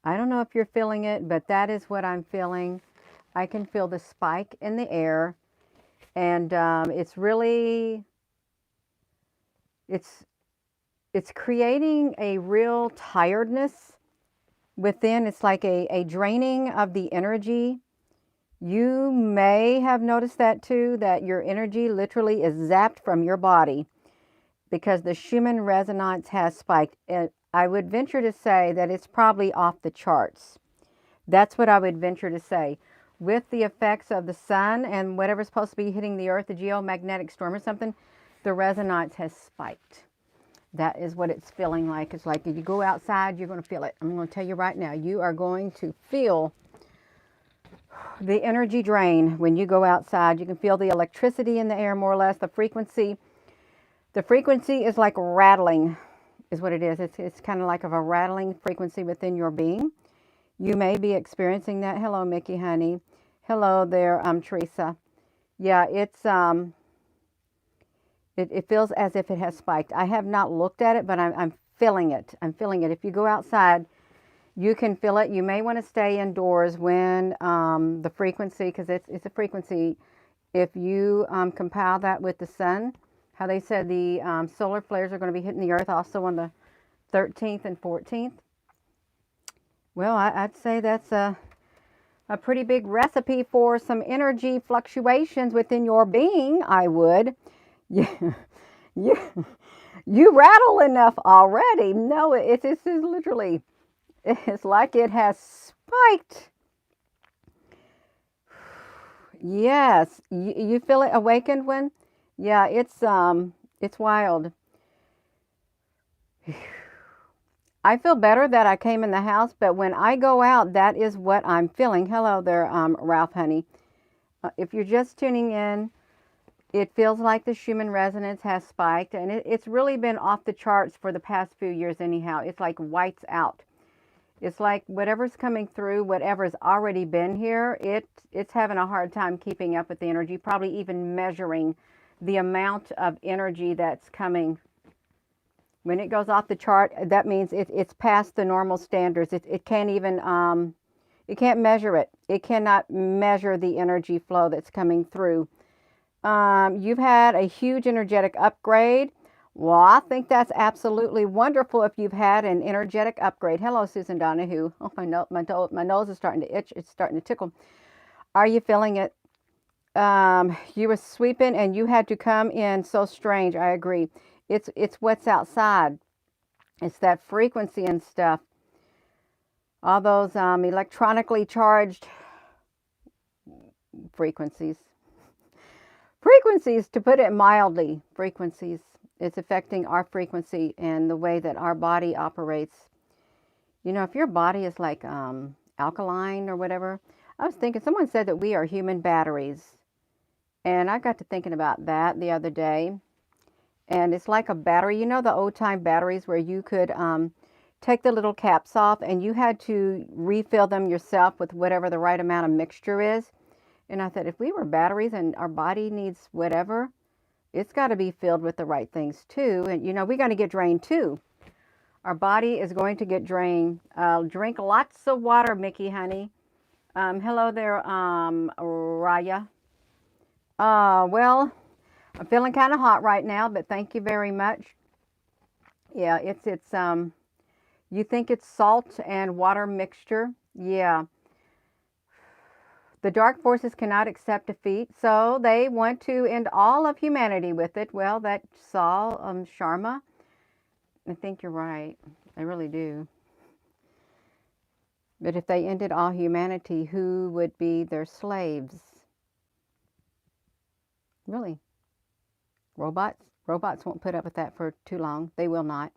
I don't know if you're feeling it, but that is what I'm feeling. I can feel the spike in the air, and it's really, it's it's creating a real tiredness within. It's like a draining of the energy. You may have noticed that too, that your energy literally is zapped from your body because the Schumann resonance has spiked. And I would venture to say that it's probably off the charts. That's what I would venture to say. With the effects of the sun and whatever's supposed to be hitting the earth, the geomagnetic storm or something, the resonance has spiked. That is what it's feeling like. It's like if you go outside, you're going to feel it. I'm going to tell you right now, you are going to feel the energy drain when you go outside. You can feel the electricity in the air, more or less. The frequency is like rattling, is what it is. It's kind of like of a rattling frequency within your being. You may be experiencing that. Hello, Mickey, honey. Hello there, Teresa. Yeah, it feels as if it has spiked. I have not looked at it, but I'm feeling it. I'm feeling it. If you go outside, you can feel it. You may want to stay indoors when the frequency, because it's a frequency. If you compile that with the sun, how they said the solar flares are going to be hitting the earth also on the 13th and 14th. Well, I'd say that's a pretty big recipe for some energy fluctuations within your being, I would. Yeah, you, you rattle enough already. No, it's literally, it's like it has spiked. Yes, you feel it awakened when? Yeah, it's wild. I feel better that I came in the house, but when I go out, that is what I'm feeling. Hello there, Ralph, honey. If you're just tuning in, it feels like the Schumann resonance has spiked, and it's really been off the charts for the past few years anyhow. It's like whites out. It's like whatever's coming through, whatever's already been here, it's having a hard time keeping up with the energy, probably even measuring the amount of energy that's coming. When it goes off the chart, that means it's past the normal standards. It can't even, it can't measure it. It cannot measure the energy flow that's coming through. You've had a huge energetic upgrade. Well, I think that's absolutely wonderful if you've had an energetic upgrade. Hello, Susan Donahue. Oh, my nose is starting to itch. It's starting to tickle. Are you feeling it? You were sweeping and you had to come in so strange. I agree. It's what's outside. It's that frequency and stuff. All those electronically charged frequencies. Frequencies, to put it mildly, frequencies. It's affecting our frequency and the way that our body operates. You know, if your body is like alkaline or whatever, I was thinking, someone said that we are human batteries. And I got to thinking about that the other day. And it's like a battery. You know the old time batteries where you could take the little caps off and you had to refill them yourself with whatever the right amount of mixture is. And I thought, if we were batteries and our body needs whatever, it's got to be filled with the right things too. And you know, we got to get drained too. Our body is going to get drained. Drink lots of water, Mickey, honey. Hello there, Raya. Well, I'm feeling kind of hot right now, but thank you very much. Yeah, it's you think it's salt and water mixture? Yeah. The dark forces cannot accept defeat, so they want to end all of humanity with it. Well, that Saul Sharma, I think you're right. I really do. But if they ended all humanity, who would be their slaves? Really? Robots? Robots won't put up with that for too long. They will not.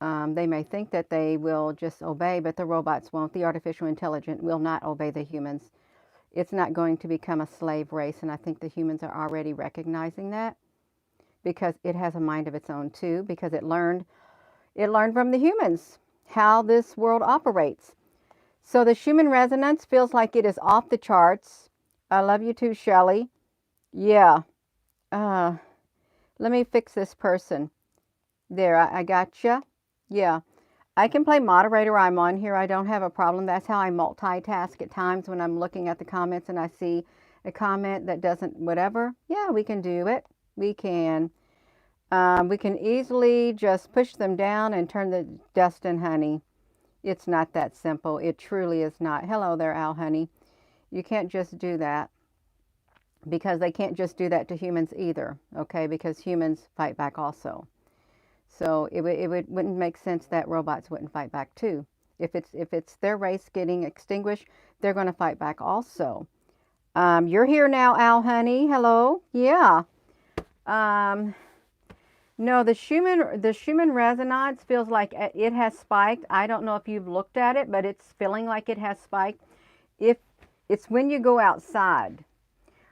They may think that they will just obey, but the robots won't. The artificial intelligence will not obey the humans. It's not going to become a slave race, and I think the humans are already recognizing that because it has a mind of its own too, because it learned from the humans how this world operates. So the Schumann resonance feels like it is off the charts. I love you too, Shelley. Yeah. Let me fix this person. There, I gotcha. Yeah. I can play moderator. I'm on here. I don't have a problem. That's how I multitask at times when I'm looking at the comments and I see a comment that doesn't whatever. Yeah, we can do it. We can. We can easily just push them down and turn the Dustin, honey. It's not that simple. It truly is not. Hello there, Al, honey. You can't just do that because they can't just do that to humans either, okay? Because humans fight back also. So wouldn't make sense that robots wouldn't fight back too. If it's their race getting extinguished, they're going to fight back also. You're here now, Al, honey. Hello. Yeah. No, the Schumann resonance feels like it has spiked. I don't know if you've looked at it, but it's feeling like it has spiked. If it's when you go outside.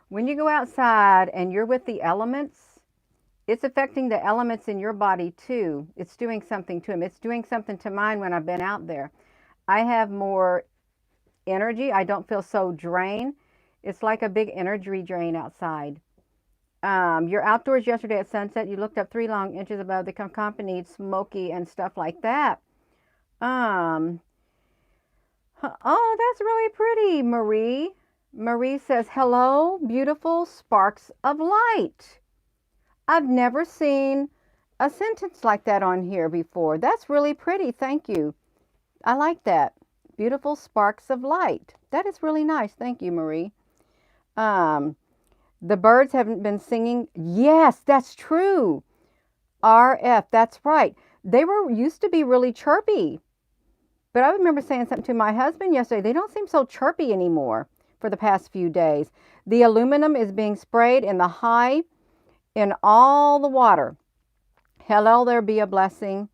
When you go outside and you're with the elements, it's affecting the elements in your body too. It's doing something to them. It's doing something to mine when I've been out there. I have more energy. I don't feel so drained. It's like a big energy drain outside. You're outdoors yesterday at sunset. You looked up 3 long inches above the accompanied smoky and stuff like that. Oh, that's really pretty, Marie. Marie says, hello, beautiful sparks of light. I've never seen a sentence like that on here before. That's really pretty. Thank you. I like that. Beautiful sparks of light. That is really nice. Thank you, Marie. The birds haven't been singing. Yes, that's true. RF, that's right. They used to be really chirpy. But I remember saying something to my husband yesterday. They don't seem so chirpy anymore for the past few days. The aluminum is being sprayed in the high in all the water. Hello there, be a blessing.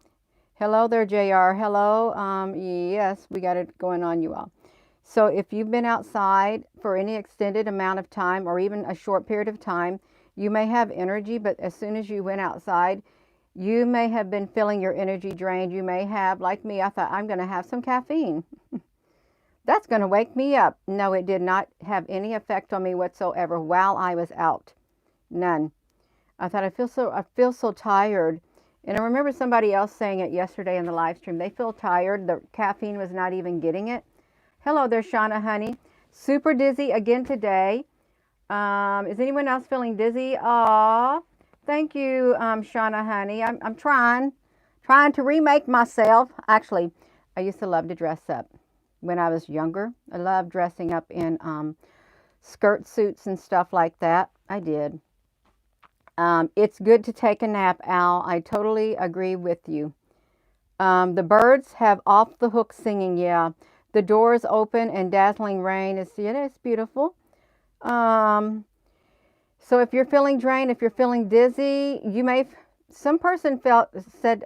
Hello there, JR. Hello. Yes, we got it going on, you all. So if you've been outside for any extended amount of time or even a short period of time, you may have energy, but as soon as you went outside, you may have been feeling your energy drained. You may have, like me, I thought, I'm going to have some caffeine. That's going to wake me up. No, it did not have any effect on me whatsoever while I was out. None. I thought, I feel so tired. And I remember somebody else saying it yesterday in the live stream. They feel tired. The caffeine was not even getting it. Hello there, Shauna, honey. Super dizzy again today. Is anyone else feeling dizzy? Aw, thank you, Shauna, honey. I'm trying to remake myself. Actually, I used to love to dress up when I was younger. I loved dressing up in skirt suits and stuff like that. I did. It's good to take a nap, Al. I totally agree with you. The birds have off the hook singing. Yeah. The doors open and dazzling rain. It's beautiful. So if you're feeling drained, if you're feeling dizzy, some person said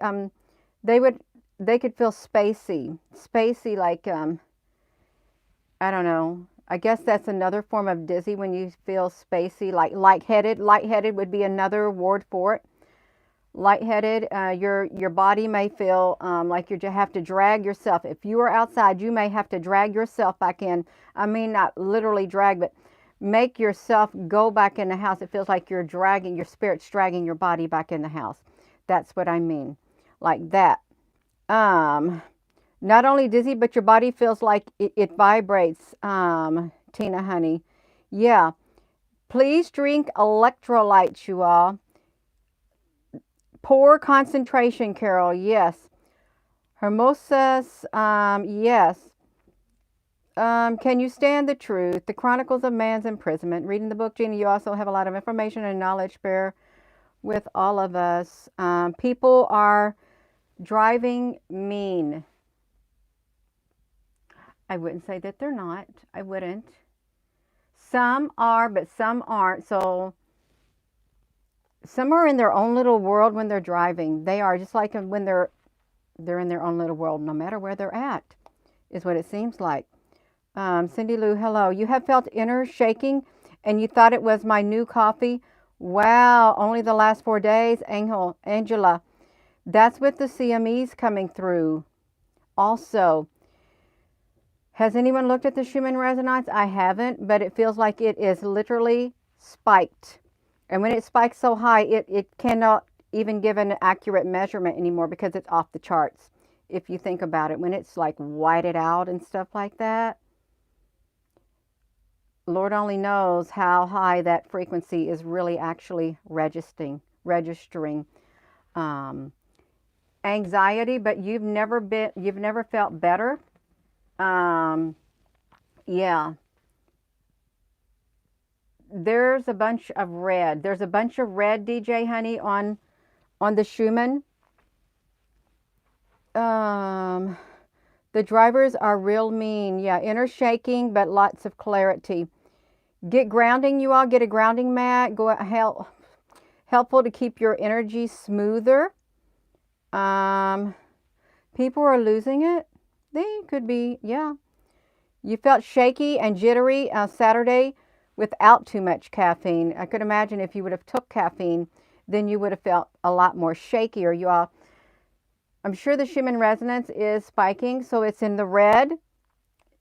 they could feel spacey like, I don't know. I guess that's another form of dizzy when you feel spacey, like lightheaded. Lightheaded would be another word for it. Lightheaded, your body may feel like you have to drag yourself. If you are outside, you may have to drag yourself back in. I mean, not literally drag, but make yourself go back in the house. It feels like your spirit's dragging your body back in the house. That's what I mean, like that. Not only dizzy, but your body feels like it vibrates, Tina, honey. Yeah. Please drink electrolytes, you all. Poor concentration, Carol. Yes. Hermosas. Yes. Can you stand the truth? The Chronicles of Man's Imprisonment. Reading the book, Gina, you also have a lot of information and knowledge bear with all of us. People are driving mean. I wouldn't say that they're not. I wouldn't. Some are, but some aren't. So some are in their own little world when they're driving. They are just like when they're in their own little world, no matter where they're at, is what it seems like. Cindy Lou, hello. You have felt inner shaking and you thought it was my new coffee? Wow, only the last 4 days. Angela, that's with the CMEs coming through. Also, has anyone looked at the Schumann Resonance? I haven't, but it feels like it is literally spiked. And when it spikes so high, it cannot even give an accurate measurement anymore because it's off the charts. if you think about it, when it's like whited out and stuff like that, Lord only knows how high that frequency is really actually registering anxiety. But you've never felt better. Yeah, there's a bunch of red. There's a bunch of red, DJ Honey, on the Schumann. The drivers are real mean. Yeah, inner shaking, but lots of clarity. Get grounding, you all. Get a grounding mat. Go helpful to keep your energy smoother. People are losing it. They could be, yeah. You felt shaky and jittery Saturday without too much caffeine. I could imagine if you would have took caffeine, then you would have felt a lot more shakier. You all, I'm sure the Schumann Resonance is spiking, so it's in the red.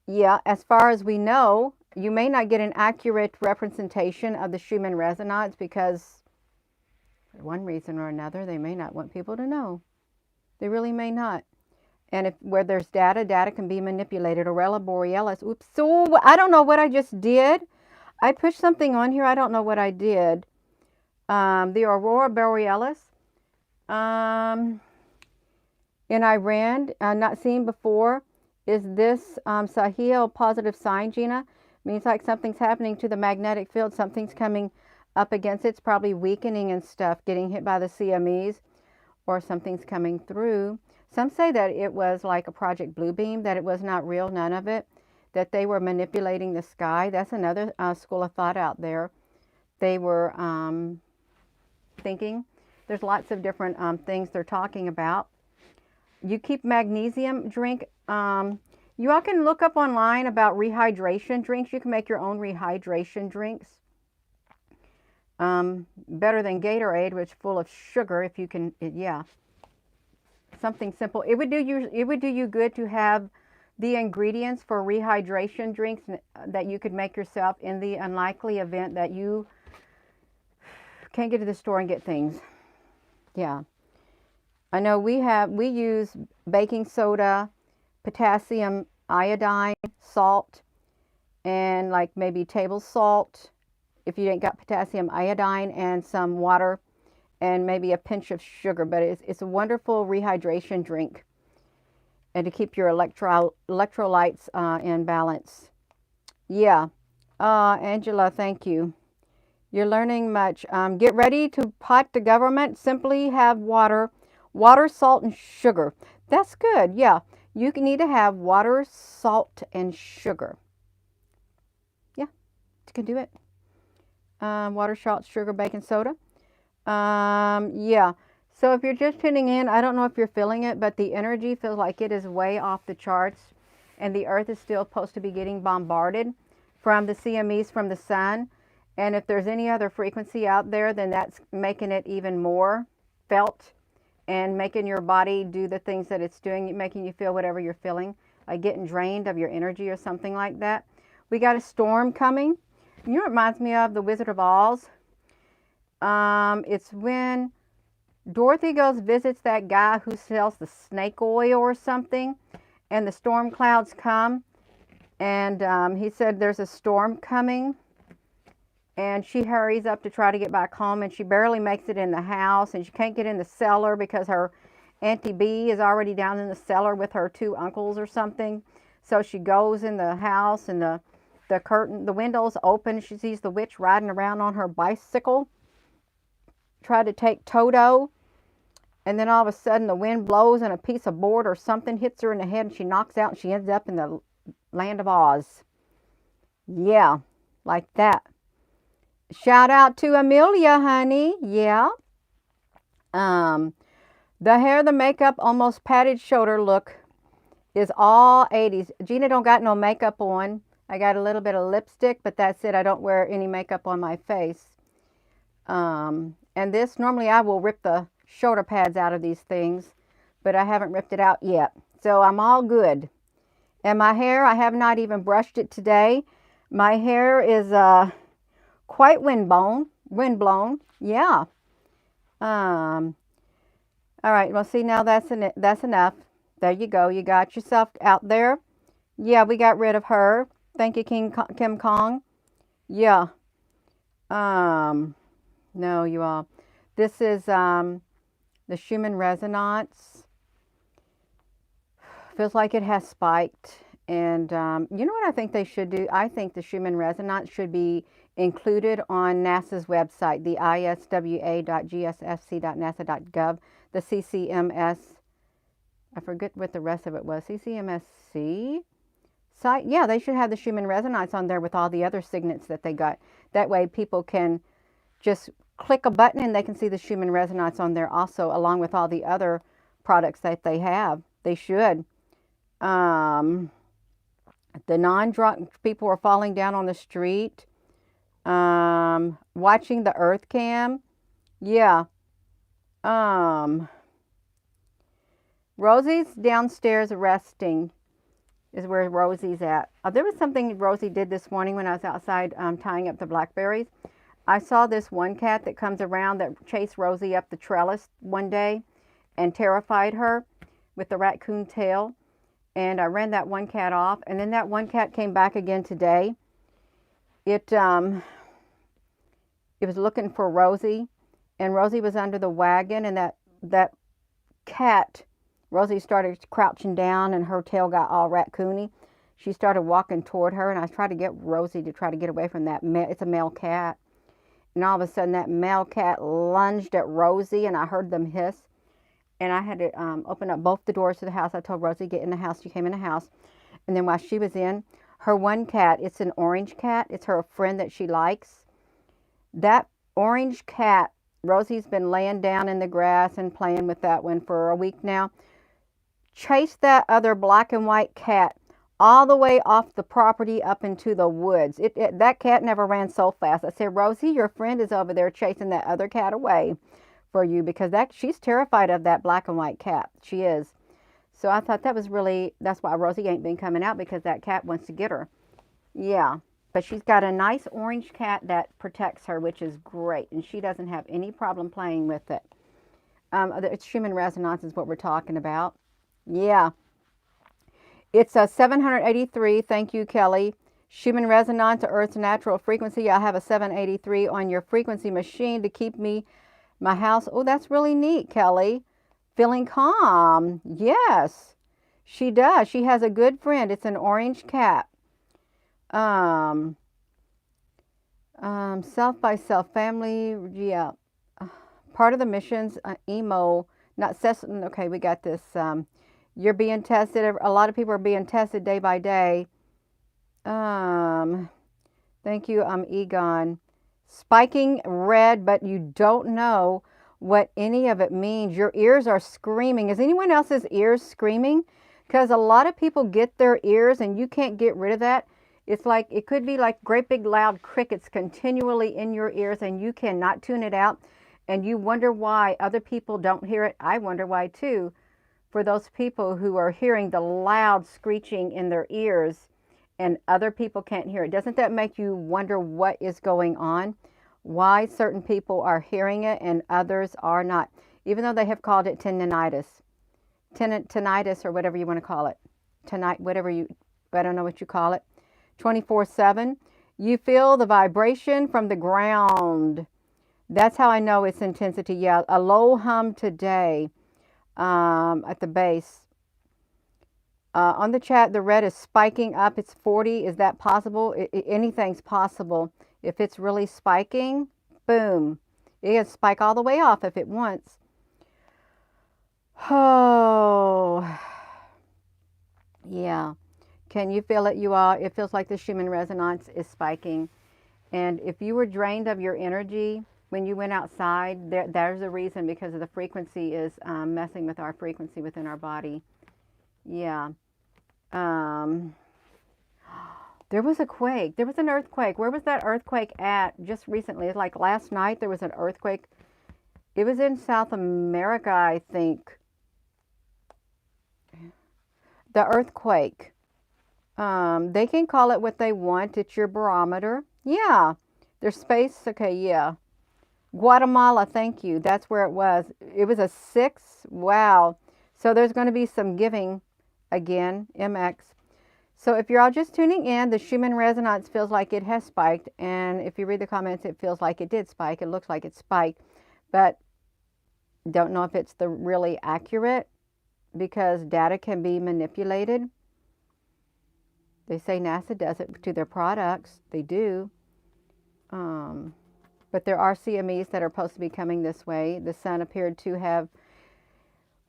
Yeah, as far as we know, you may not get an accurate representation of the Schumann Resonance because for one reason or another, they may not want people to know. They really may not. And if where there's data can be manipulated. Aurora Borealis. Oops. So I don't know what I just did. I pushed something on here. I don't know what I did. The Aurora Borealis in Iran, not seen before. Is this Sahil positive sign, Gina? Means like something's happening to the magnetic field. Something's coming up against it. It's probably weakening and stuff, getting hit by the CMEs, or something's coming through. Some say that it was like a Project Bluebeam, that it was not real, none of it, that they were manipulating the sky. That's another school of thought out there. They were thinking. There's lots of different things they're talking about. You keep magnesium drink. You all can look up online about rehydration drinks. You can make your own rehydration drinks. Better than Gatorade, which is full of sugar. If you can, yeah. Something simple. It would do you good to have the ingredients for rehydration drinks that you could make yourself in the unlikely event that you can't get to the store and get things. Yeah. I know we use baking soda, potassium iodine, salt, and like maybe table salt if you ain't got potassium iodine, and some water, and maybe a pinch of sugar. But it's a wonderful rehydration drink, and to keep your electrolytes in balance. Yeah. Angela, thank you. You're learning much. Get ready to pot the government. Simply have water, salt, and sugar. That's good. Yeah. You need to have water, salt, and sugar. Yeah. You can do it. Water, salt, sugar, baking soda. Yeah. So if you're just tuning in, I don't know if you're feeling it, but the energy feels like it is way off the charts, and the earth is still supposed to be getting bombarded from the CMEs from the sun. And if there's any other frequency out there, then that's making it even more felt and making your body do the things that it's doing, making you feel whatever you're feeling, like getting drained of your energy or something like that. We got a storm coming. You know, it reminds me of the Wizard of Oz. It's when Dorothy goes visits that guy who sells the snake oil or something, and the storm clouds come, and he said there's a storm coming, and she hurries up to try to get back home, and she barely makes it in the house, and she can't get in the cellar because her Auntie B is already down in the cellar with her two uncles or something. So she goes in the house, and the window's open. She sees the witch riding around on her bicycle, try to take Toto, and then all of a sudden the wind blows and a piece of board or something hits her in the head, and she knocks out, and she ends up in the land of Oz. Yeah, like that. Shout out to Amelia, honey. Yeah. The hair, the makeup, almost padded shoulder look is all 80s. Gina don't got no makeup on. I got a little bit of lipstick, but that's it. I don't wear any makeup on my face. And this, normally I will rip the shoulder pads out of these things, but I haven't ripped it out yet. So I'm all good. And my hair, I have not even brushed it today. My hair is quite windblown. Yeah. All right. Well, see, now that's enough. There you go. You got yourself out there. Yeah, we got rid of her. Thank you, Kim Kong. Yeah. Um, no, you all. This is the Schumann Resonance. Feels like it has spiked. And you know what I think they should do? I think the Schumann Resonance should be included on NASA's website, the iswa.gsfc.nasa.gov, the CCMS. I forget what the rest of it was. CCMSC site. Yeah, they should have the Schumann Resonance on there with all the other signets that they got. That way people can just click a button and they can see the Schumann Resonance on there also, along with all the other products that they have. They should. The non-drunk people are falling down on the street. Watching the Earth Cam. Yeah. Rosie's downstairs resting is where Rosie's at. There was something Rosie did this morning when I was outside tying up the blackberries. I saw this one cat that comes around that chased Rosie up the trellis one day and terrified her with the raccoon tail. And I ran that one cat off, and then that one cat came back again today. It was looking for Rosie, and Rosie was under the wagon, and that cat, Rosie started crouching down, and her tail got all raccoony. She started walking toward her, and I tried to get Rosie to try to get away from that. It's a male cat. And all of a sudden, that male cat lunged at Rosie, and I heard them hiss. And I had to open up both the doors to the house. I told Rosie, get in the house. She came in the house. And then while she was in, her one cat, it's an orange cat. It's her friend that she likes. That orange cat, Rosie's been laying down in the grass and playing with that one for a week now. Chased that other black and white cat all the way off the property up into the woods. That cat never ran so fast. I said, Rosie, your friend is over there chasing that other cat away for you, because she's terrified of that black and white cat. She is. So I thought that's why Rosie ain't been coming out, because that cat wants to get her. Yeah. But she's got a nice orange cat that protects her, which is great. And she doesn't have any problem playing with it. It's Schumann Resonance is what we're talking about. Yeah. It's a 783. Thank you, Kelly. Schumann Resonance, Earth's natural frequency. I have a 783 on your frequency machine to keep my house. Oh, that's really neat, Kelly. Feeling calm. Yes, she does. She has a good friend. It's an orange cat. Self by self family. Yeah. Part of the missions, emo, not okay, we got this. You're being tested. A lot of people are being tested day by day. Thank you, Egon. Spiking red, but you don't know what any of it means. Your ears are screaming. Is anyone else's ears screaming? Because a lot of people get their ears and you can't get rid of that. It's like, it could be like great big loud crickets continually in your ears and you cannot tune it out. And you wonder why other people don't hear it. I wonder why too. For those people who are hearing the loud screeching in their ears and other people can't hear it. Doesn't that make you wonder what is going on? Why certain people are hearing it and others are not? Even though they have called it tinnitus. Tinnitus or whatever you want to call it. I don't know what you call it. 24/7. You feel the vibration from the ground. That's how I know it's intensity. Yeah, a low hum today at the base. On the chat, the red is spiking up. It's 40. Is that possible? Anything's possible. If it's really spiking, boom. It can spike all the way off if it wants. Oh, yeah. Can you feel it, you all? It feels like the Schumann Resonance is spiking. And if you were drained of your energy when you went outside, there's a reason, because of the frequency is messing with our frequency within our body. Yeah. There was a quake. There was an earthquake. Where was that earthquake at just recently? It's like last night there was an earthquake. It was in South America, I think. The earthquake. They can call it what they want. It's your barometer. Yeah. There's space. Okay, yeah. Guatemala, thank you. That's where it was. It was a 6. Wow. So there's going to be some giving again, MX. So if you're all just tuning in, the Schumann Resonance feels like it has spiked. And if you read the comments, it feels like it did spike. It looks like it spiked. But don't know if it's the really accurate, because data can be manipulated. They say NASA does it to their products. They do. But there are CMEs that are supposed to be coming this way. The sun appeared to have,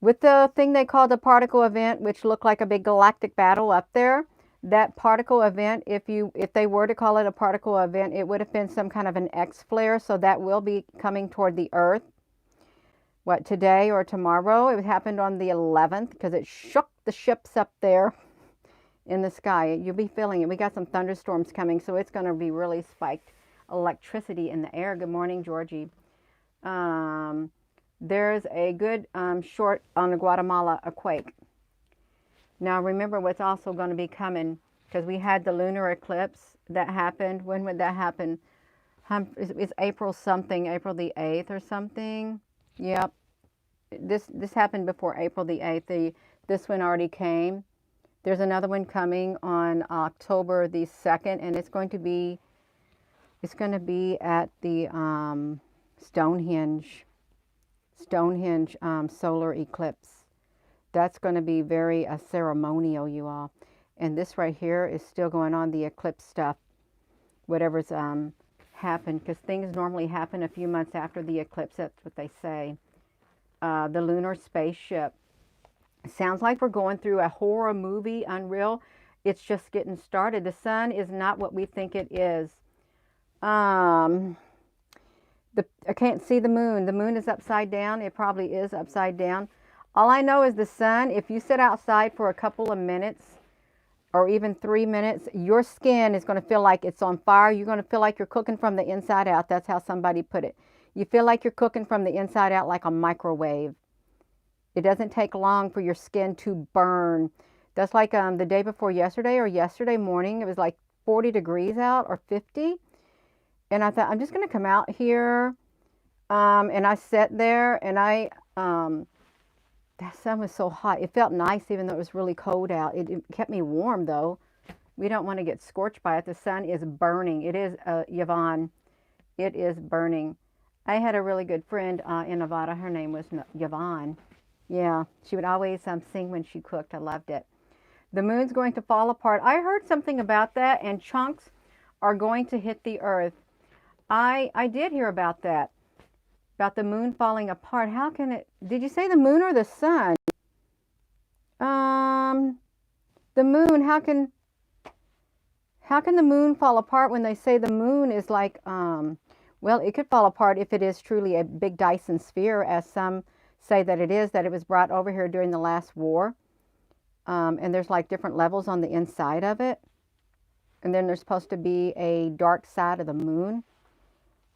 with the thing they called the particle event, which looked like a big galactic battle up there, that particle event, if they were to call it a particle event, it would have been some kind of an X flare. So that will be coming toward the Earth. What, today or tomorrow? It happened on the 11th because it shook the ships up there in the sky. You'll be feeling it. We got some thunderstorms coming, so it's going to be really spiked electricity in the air. Good morning, Georgie. There's a good short on the Guatemala, a quake. Now remember what's also going to be coming, because we had the lunar eclipse that happened. When would that happen? It's April something, April the 8th or something. Yep. This happened before April the 8th. This one already came. There's another one coming on October the 2nd, and it's going to be at the Stonehenge solar eclipse. That's going to be very ceremonial, you all. And this right here is still going on, the eclipse stuff, whatever's happened, because things normally happen a few months after the eclipse. That's what they say. The lunar spaceship. Sounds like we're going through a horror movie, unreal. It's just getting started. The sun is not what we think it is. I can't see the moon. The moon is upside down. It probably is upside down. All I know is the sun, if you sit outside for a couple of minutes or even 3 minutes, your skin is going to feel like it's on fire. You're going to feel like you're cooking from the inside out. That's how somebody put it. You feel like you're cooking from the inside out like a microwave. It doesn't take long for your skin to burn. That's like the day before yesterday or yesterday morning. It was like 40 degrees out or 50. And I thought, I'm just going to come out here. And I sat there and that sun was so hot. It felt nice even though it was really cold out. It kept me warm though. We don't want to get scorched by it. The sun is burning. It is, Yvonne, it is burning. I had a really good friend in Nevada. Her name was Yvonne. Yeah, she would always sing when she cooked. I loved it. The moon's going to fall apart. I heard something about that, and chunks are going to hit the earth. I did hear about that. About the moon falling apart. How can it, did you say the moon or the sun? The moon, how can the moon fall apart when they say the moon is like, well, it could fall apart if it is truly a big Dyson sphere, as some say that it is, that it was brought over here during the last war. And there's like different levels on the inside of it. And then there's supposed to be a dark side of the moon.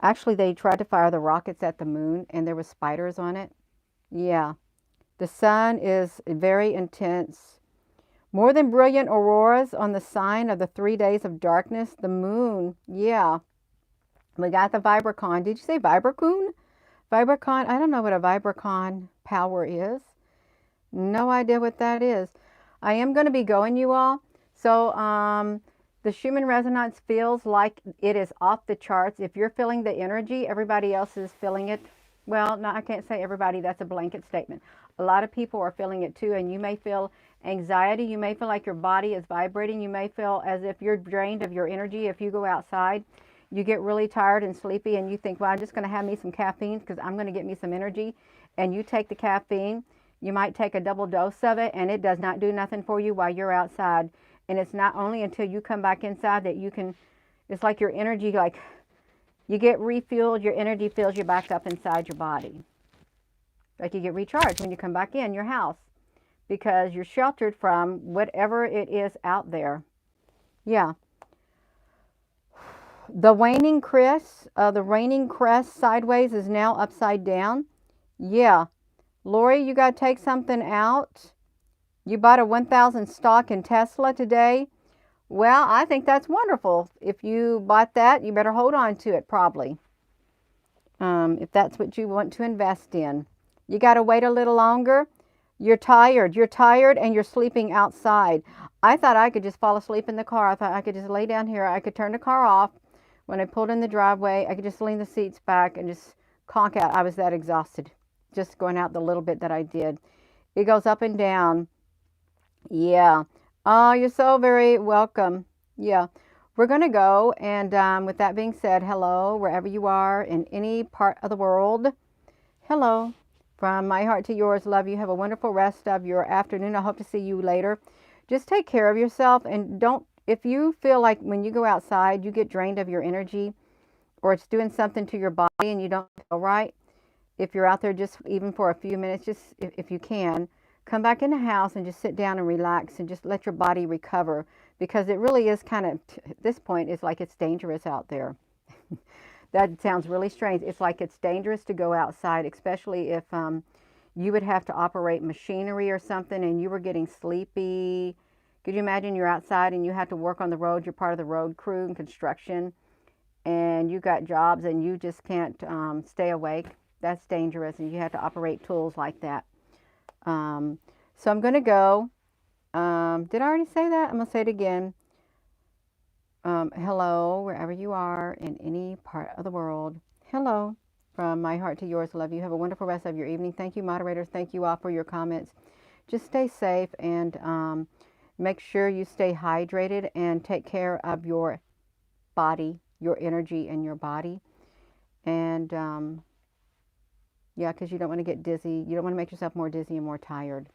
Actually, they tried to fire the rockets at the moon, and there were spiders on it. Yeah. The sun is very intense. More than brilliant auroras on the sign of the 3 days of darkness. The moon, yeah. We got the Vibracon. Did you say Vibracon? Vibracon, I don't know what a Vibracon power is. No idea what that is. I am going to be going, you all. So, the Schumann Resonance feels like it is off the charts. If you're feeling the energy, everybody else is feeling it. Well, no, I can't say everybody. That's a blanket statement. A lot of people are feeling it too, and you may feel anxiety. You may feel like your body is vibrating. You may feel as if you're drained of your energy. If you go outside, you get really tired and sleepy, and you think, well, I'm just going to have me some caffeine because I'm going to get me some energy. And you take the caffeine. You might take a double dose of it, and it does not do nothing for you while you're outside. And it's not only until you come back inside that you can, it's like your energy, like you get refueled, your energy fills you back up inside your body. Like you get recharged when you come back in your house because you're sheltered from whatever it is out there. Yeah. The waning crest, the raining crest sideways is now upside down. Yeah. Lori, you got to take something out. You bought a 1,000 stock in Tesla today. Well, I think that's wonderful. If you bought that, you better hold on to it probably. If that's what you want to invest in. You got to wait a little longer. You're tired. You're tired and you're sleeping outside. I thought I could just fall asleep in the car. I thought I could just lay down here. I could turn the car off. When I pulled in the driveway, I could just lean the seats back and just conk out. I was that exhausted, just going out the little bit that I did. It goes up and down. Yeah. Oh, you're so very welcome. Yeah. We're going to go. And with that being said, hello, wherever you are in any part of the world. Hello. From my heart to yours, love you. Have a wonderful rest of your afternoon. I hope to see you later. Just take care of yourself and don't, if you feel like when you go outside, you get drained of your energy or it's doing something to your body and you don't feel right, if you're out there just even for a few minutes, just if you can, come back in the house and just sit down and relax and just let your body recover because it really is kind of, at this point, it's like it's dangerous out there. That sounds really strange. It's like it's dangerous to go outside, especially if you would have to operate machinery or something and you were getting sleepy. Could you imagine you're outside and you have to work on the road? You're part of the road crew and construction and you got jobs and you just can't stay awake. That's dangerous and you have to operate tools like that. So I'm going to go. Did I already say that? I'm going to say it again. Hello, wherever you are in any part of the world. Hello, from my heart to yours. Love you. Have a wonderful rest of your evening. Thank you, moderators. Thank you all for your comments. Just stay safe and make sure you stay hydrated and take care of your body, your energy and your body. And yeah, because you don't want to get dizzy. You don't want to make yourself more dizzy and more tired.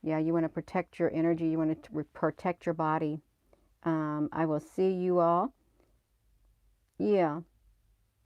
Yeah, you want to protect your energy. You want to protect your body. I will see you all. Yeah.